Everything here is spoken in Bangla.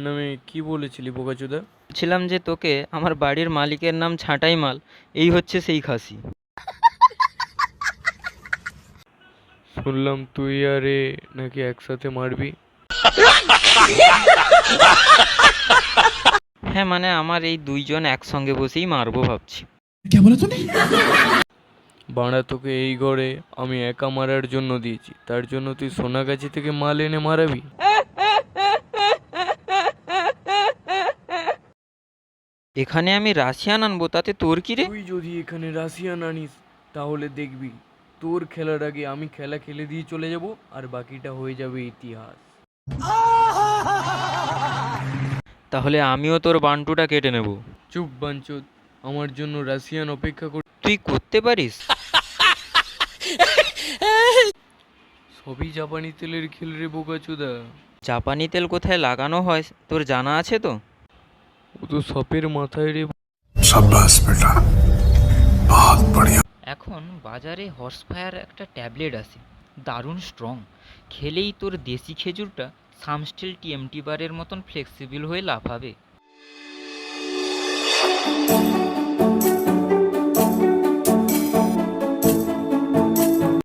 নামে কি বলেছিলি বোকাচোদা? বলছিলাম যে তোকে আমার বাড়ির মালিকের নাম ছাঁটাই মাল, এই হচ্ছে সেই খাসি। শুনলাম তুই আর এ নাকি একসাথে মারবি। হ্যাঁ মানে আমার এই দুইজন একসঙ্গে বসেই মারবো ভাবছি। বাড়া, তোকে এই ঘরে আমি একা মারার জন্য দিয়েছি, তার জন্য তুই সোনাগাছি থেকে মাল এনে মারাবি? এখানে আমি রাশিয়ান আনবো, তাতে তোর কি রে? তুই যদি এখানে রাশিয়ান আনিস তাহলে দেখবি তোর খেলার আগে আমি খেলা খেলে দিয়ে চলে যাব, আর বাকিটা হয়ে যাবে ইতিহাস। তাহলে আমিও তোর বান্টুটা কেটে নেব। চুপ বাঞ্চোদ, আমার জন্য রাশিয়ান অপেক্ষা কর। তুই করতে পারিস? সবই জাপানি তেলের খেল রে বোকাচোদা। জাপানি তেল কোথায় লাগানো হয় তোর জানা আছে তো? ও তো সপের মাথায় রে। शाबाश बेटा, बहुत बढ़िया। এখন বাজারে হর্স ফায়ার একটা ট্যাবলেট আছে, দারুণ স্ট্রং। খেলেই তোর দেশি খেজুরটা সামস্টেল টিএমটি বারের মতন ফ্লেক্সিবল হয়ে লাফাবে।